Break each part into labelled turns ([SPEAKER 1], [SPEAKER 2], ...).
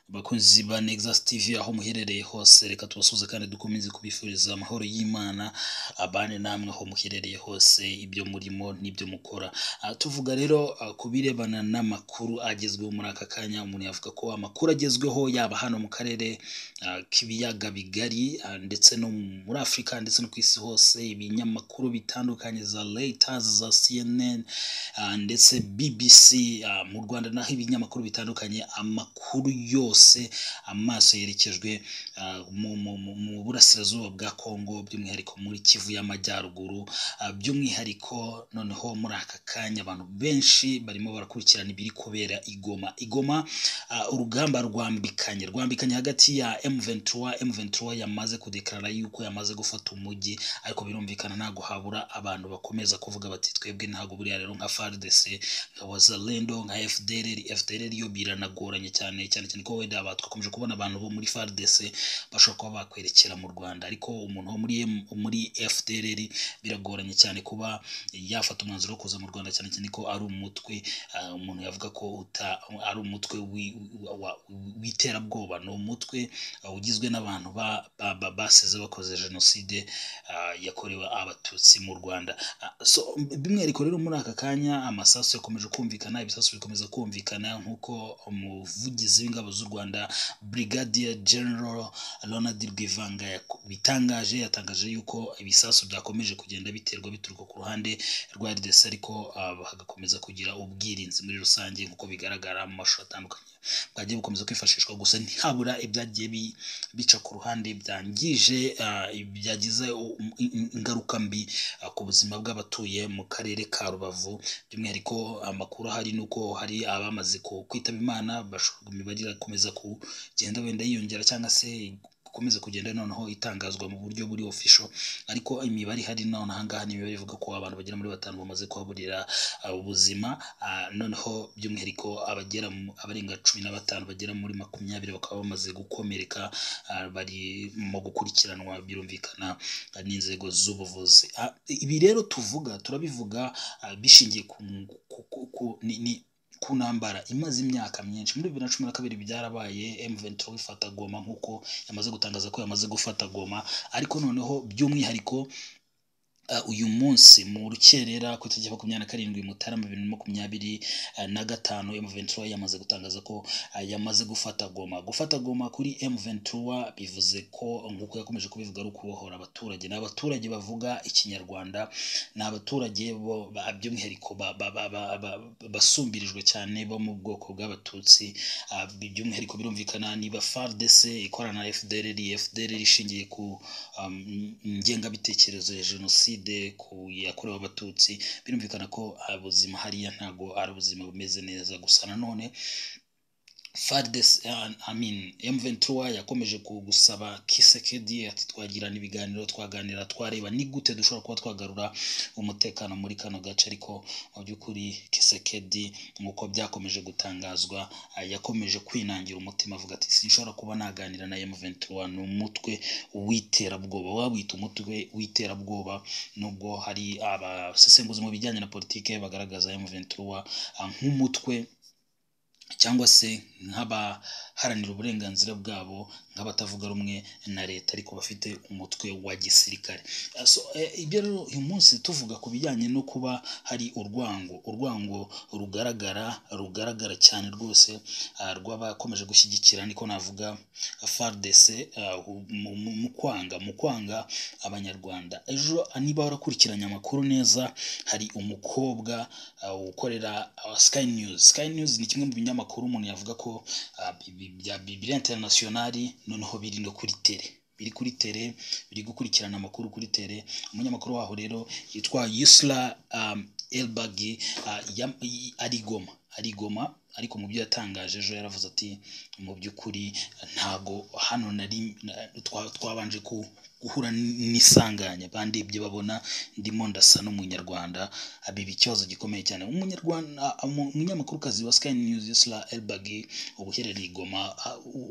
[SPEAKER 1] Bakunzi ba Nexus TV aho muherereye hose, reka tubasuze kandi dukomeze kubifuriza amahoro y'Imana abane namwe aho muherereye hose, ibyo murimo n'ibyo mukora. Tuvuga rero ku birebana n'amakuru agezweho muri aka kanya. Umuntu yavuga ko amakuru agezweho yaba hano mu karere k'ibiyaga bigari ndetse no muri Afurika ndetse no ku isi hose, ibinyamakuru bitandukanye za Reuters, za CNN ndetse BBC, mu Rwanda naho ibinyamakuru bitandukanye, amakuru yose amaso yerekejwe mu burasirazuba bwa Kongo, by'umwihariko muri Kivu y'Amajyaruguru, by'umwihariko noneho muri aka kanya abantu benshi barimo barakurikirana ibiri kubera Igoma. Urugamba rwambikanye hagati ya M23 yamaze kudeklara yuko yamaze gufata umujyi, ariko birumvikana ntago habura abantu bakomeza kuvuga bati twebwe ntago buriya rero nka FARDC, nka Wazalendo, nka FDLR yo biranagoranye cyane ko wenda twakomeje kubona abantu bo muri FARDC bashobora kuba bakwerekera mu Rwanda, ariko umuntu wo muri FDLR biragoranye cyane kuba yafata umwanzuro wo kuza mu Rwanda, cyane ko ari umutwe umuntu yavuga ko ari umutwe w'iterabwoba, ni umutwe ugizwe n'abantu basize bakoze jenoside yakorewe abatutsi mu Rwanda. By'umwihariko rero muri aka kanya amasasu yakomeje kumvikana, ibisasu bikomeza kumvikana, nk'uko umuvugizi w'ingabo z'u Rwanda Brigadier General Ronald Rwivanga yatangaje yuko ibisasu byakomeje kugenda biterwa bituruka ku ruhande rwa RDC, ariko hagakomeza kugira ubwirinzi muri rusange nk'uko bigaragara mu mashusho atandukanye bwagiye bukomeza kwifashishwa, gusa ntihabura ibyagiye bica ku ruhande byangije byagize ingaruka mbi ku buzima bw'abatuye mu karere ka Rubavu. By'umwihariko amakuru ahari nuko hari abamaze kwitaba Imana, imibare irakomeza kugenda wenda yiyongera cyangwa se gukomeza kugenda noneho itangazwa mu buryo buri official, ariko imibare hari none ahangaha ni imibare ivuga ko abantu bagera muri 5 bamaze kuhaburira ubuzima, noneho by'umwihariko abarenga 15 bagera muri 20 bakaba bamaze gukomereka, bari mu gukurikiranwa birumvikana n'inzego z'ubuvuzi. Ibi rero turabivuga bishingiye ku ntambara imaze imyaka myinshi. Muri 2012 byarabaye, M23 ifata Goma nk'uko yamaze gutangaza ko yamaze gufata Goma, ariko noneho by'umwihariko uyu munsi mu rukerera ku itariki 27 Mutarama 2025 M23 yamaze gutangaza ko yamaze gufata Goma kuri M23 bivuze ko nk'uko yakomeje kubivuga ari ukubohora abaturage. N'abaturage bavuga ikinyarwanda, n'abaturage by'umwihariko basumbirijwe cyane bo mu bwoko bw'abatutsi, by'umwihariko birumvikana niba FARDC ikorana na FDLR ishingiye ku ngengabitekerezo ya jenoside yakorewe abatutsi, birumvikana ko ubuzima hariya ntago ari ubuzima bumeze neza. Gusa nanone M23 yakomeje gusaba Kisekedi ati twagirana ibiganiro, twaganira, twareba ni gute dushobora kuba twagarura umutekano muri kano gace, ariko mu by'ukuri Kisekedi nk'uko byakomeje gutangazwa yakomeje kwinangira umutima, avuga ati sinshobora kuba naganira na M23, ni umutwe w'iterabwoba. Wabita umutwe w'iterabwoba, nubwo hari abasesenguzi mu bijyanye na politike bagaragaza M23 nk'umutwe cyangwa se nk'abaharanira uburenganzira bwabo, nk'abatavuga rumwe na leta ariko bafite umutwe wa gisirikare. Ibyo rero uyu munsi tuvuga ku bijyanye no kuba hari urwango rugaragara cyane rwose rw'abakomeje gushyigikira, niko navuga FARDC mu kwanga abanyarwanda. Ejo niba warakurikiranye amakuru neza, hari umukobwa ukorera Sky News ni kimwe mu binyamakuru umuntu yavuga ko bya internationali, noneho biri no kuri tele, biri gukurikirana amakuru kuri tele. Umunyamakuru waho rero yitwa Yusra Elbagi, ari Goma, ariko mu byo yatangaje ejo yaravuze ati mu by'ukuri ntago hano twabanje guhura n'isanganya, bandebye babona ndimo ndasa n'umunyarwanda, abiba ikibazo gikomeye cyane. Umunyamakuru wa Sky News Yusra Elbagi ubuherereye Goma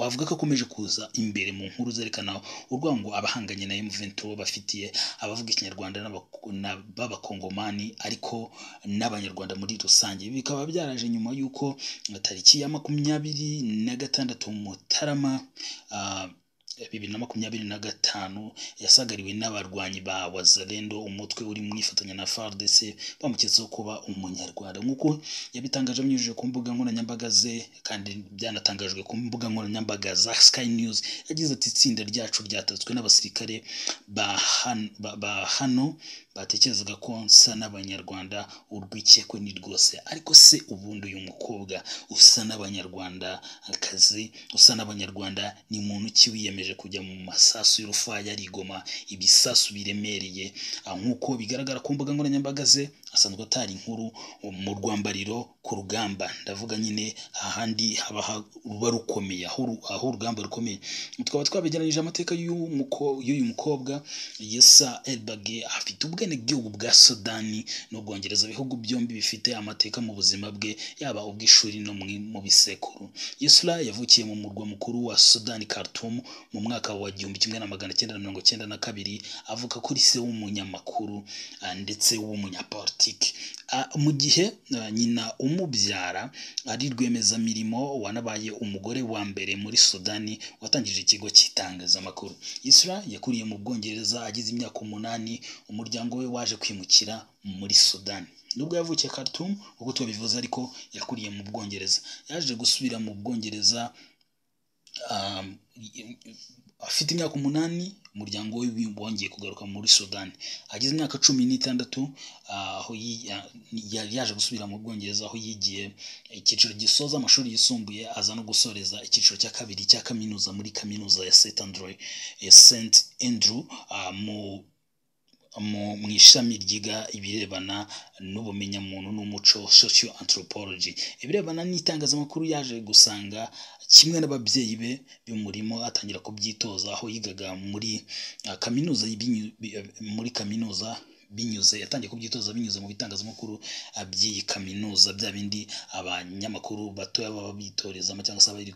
[SPEAKER 1] wavuga ko akomeje kuza imbere mu nkuru zerekana urwango abahanganye na M23 bafitiye abavuga ikinyarwanda b'abakongomani, ariko n'abanyarwanda muri rusange. Bikaba byaraje nyuma y'uko tariki ya 26 Mutarama 2025 yasagariwe n'abarwanyi ba Wazalendo, umutwe uri mwifatanya na FARDC bamuketseho kuba umunyarwanda. Nk'uko yabitangaje binyujije ku mbuga nkoranyambaga ze kandi byanatangajwe ku mbuga nkoranyambaga za Sky News, yagize ati itsinda ryacu ryatatswe n'abasirikare ba hano batekerezaga ko nsa n'abanyarwanda, urwikekwe ni rwose. Ariko se ubundi uyu mukobwa usa n'abanyarwanda akazi usa n'abanyarwanda ni muntu ki wiyemeje kujya mu masasu y'urufaya rigoma ibisasu biremereye? Nk'uko bigaragara ku mbuga nkoranyambaga ze, asanzwe atari inkuru mu rwambariro ku rugamba, ndavuga nyine ahandi haba rukomeye, aho urugamba rukomeye. Tukaba twabegeranije amateka y'uyu mukobwa Yessa Elbagi. Afite ubwenegihugu bwa Sudani n'Ubwongereza, ibihugu byombi bifite amateka mu buzima bwe, yaba ubw'ishuri no mu bisekuru. Yessa yavukiye mu murwa mukuru wa Sudani Khartoum mu mwaka wa 1992, avuka kuri se w'umunyamakuru ndetse w'umunyapolitiki. Mu gihe nyina umubyara ari rwiyemezamirimo wanabaye umugore wa mbere muri Sudani watangije ikigo cy'itangazamakuru. Yessa yakuriye mu Bwongereza, agize imyaka 8 umuryango we waje kwimukira muri Sudani. Nubwo yavukiye Khartoum uko tubivuze, ariko yakuriye mu Bwongereza. Yaje gusubira mu Bwongereza afite imyaka 8, umuryango we wongeye kugaruka muri Sudani. Agize imyaka 16 aho yaje gusubira mu Bwongereza, aho yigiye icyiciro gisoza amashuri yisumbuye, aza no gusoreza icyiciro cya kabiri cya kaminuza muri kaminuza ya St Andrew mu ishami ryiga ibirebana n'ubumenyamuntu n'umuco, socio anthropology. Ibirebana n'itangazamakuru yaje gusanga kimwe n'ababyeyi be b'umurimo, atangira kubyitoza aho yigaga muri kaminuza yatangiye kubyitoza binyuze mu bitangazamakuru by'iyi kaminuza, bya bindi abanyamakuru batoya baba bitorezamo cyangwa se abari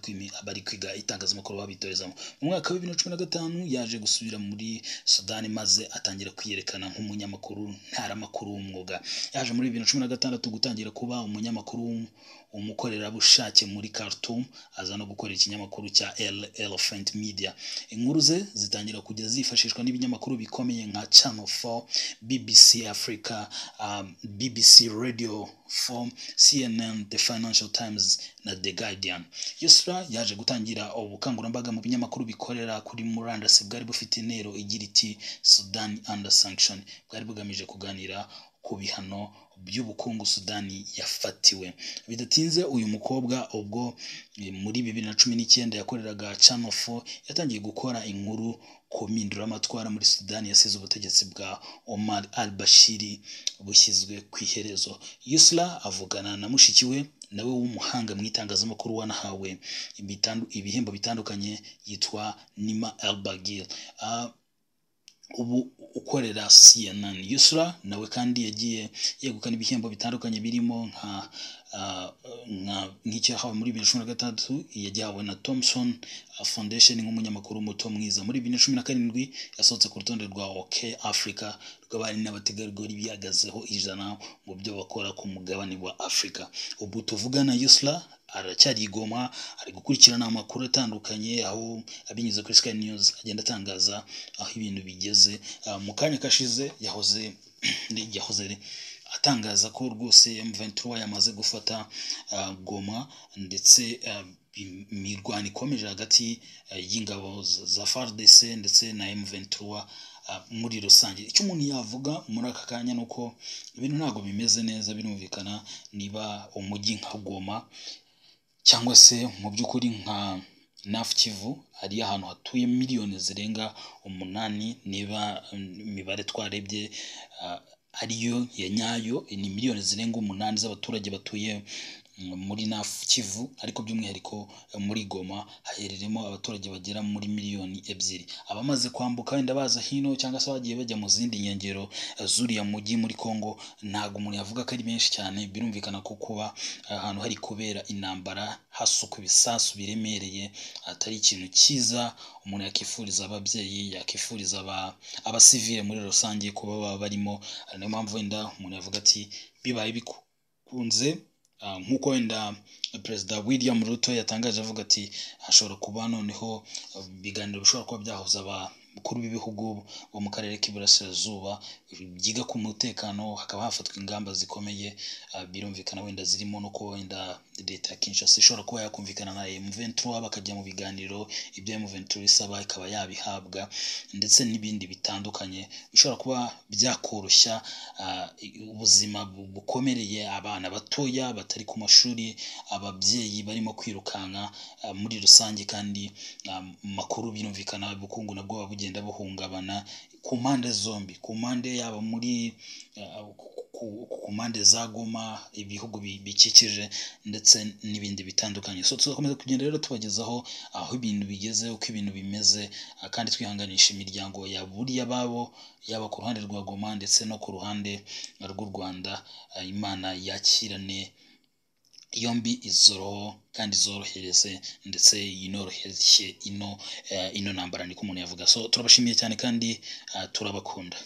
[SPEAKER 1] kwiga itangazamakuru babitorezamo. Mu mwaka wa 2015 yaje gusubira muri Sudani maze atangira kwiyerekana nk'umunyamakuru ntaramakuru w'umwuga. Yaje muri 2016 gutangira kuba umunyamakuru umukorerabushake muri Khartoum, aza no gukorera ikinyamakuru cya Elephant Media. Inkuru ze zitangira kujya zifashishwa n'ibinyamakuru bikomeye nka Channel 4, BBC Africa, BBC Radio 4, CNN, The Financial Times na The Guardian. Yessa yaje gutangira ubukangurambaga mu binyamakuru bikorera kuri murandasi bwari bufite intero igira iti Sudan under sanction, bwari bugamije kuganira ku bihano by'ubukungu Sudani yafatiwe. Bidatinze uyu mukobwa ubwo muri 2019 yakoreraga Channel 4 yatangiye gukora inkuru ku mpinduramatwara muri Sudani yasize ubutegetsi bwa Omar al-Bashir bushyizwe ku iherezo. Yessa avugana na mushiki we nawe w'umuhanga mu itangazamakuru wanahawe ibihembo bitandukanye, yitwa Nima Elbagi, ubu ukorera CNN. Yessa nawe kandi yagiye yegukana ibihembo bitandukanye birimo nk'icyo yahawe muri 2016, yagihawe na Thomson Foundation nk'umunyamakuru muto mwiza. Muri 2017 yasohotse ku rutonde rwa OK Africa rw'abari n'abategarugori bihagazeho 100 mu byo bakora ku mugabane wa Africa. Ubu tuvugana Yessa aracyari Goma, ari gukurikirana amakuru atandukanye, aho abinyuze kuri Sky News agenda atangaza aho ibintu bigeze. Mu kanya kashize yahoze atangaza ko rwose M23 yamaze gufata Goma, ndetse imirwano ikomeje hagati y'ingabo za FARDC ndetse na M23 muri rusange. Icyo umuntu yavuga muri aka kanya nuko ibintu ntabwo bimeze neza. Birumvikana niba umujyi nka Goma cyangwa se mu by'ukuri nka North Kivu ari ahantu hatuye miliyoni zirenga 8, niba imibare twarebye ariyo ya nyayo, ni miliyoni zirenga 8 z'abaturage batuye muri North Kivu, ariko by'umwihariko muri Goma hahereremo abaturage bagera muri miliyoni 2. Abamaze kwambuka wenda baza hino cyangwa se bagiye bajya mu zindi nkengero zuriya mujyi muri Kongo, ntago umuntu yavuga ko ari benshi cyane. Birumvikana ko kuba ahantu hari kubera intambara hasuka ibisasu biremereye atari ikintu cyiza umuntu yakifuriza ababyeyi, yakifuriza abasivile muri rusange kuba baba barimo. Niyo mpamvu wenda umuntu yavuga ati bibaye bikunze nk'uko wenda Perezida William Ruto yatangaje avuga ati hashobora kuba noneho ibiganiro bishobora kuba byahuza abakuru b'ibihugu bo mu karere k'iburasirazuba byiga ku mutekano, hakaba hafatwa ingamba zikomeye, birumvikana wenda zirimo no kuba wenda leta ya Kinshasa ishobora kuba yakumvikana na M23 bakajya mu biganiro, ibyo M23 isaba ikaba yabihabwa, ndetse n'ibindi bitandukanye bishobora kuba byakoroshya ubuzima bukomereye abana batoya batari ku mashuri, ababyeyi barimo kwirukanka muri rusange, kandi makuru birumvikana ubukungu nabwo buba bugenda buhungabana ku mpande zombi, ku mpande yaba muri ku mpande za Goma, ibihugu bikikije, ndetse n'ibindi bitandukanye. So tuzakomeza kugenda rero tubagezaho aho ibintu bigeze, uko ibintu bimeze, kandi twihanganisha imiryango ya buriya babo, yaba ku ruhande rwa Goma ndetse no ku ruhande rw'u Rwanda. Imana yakirane yombi izoroho kandi zorohereze, ndetse yinoroshye ino ntambara niko umuntu yavuga. So turabashimiye cyane kandi turabakunda.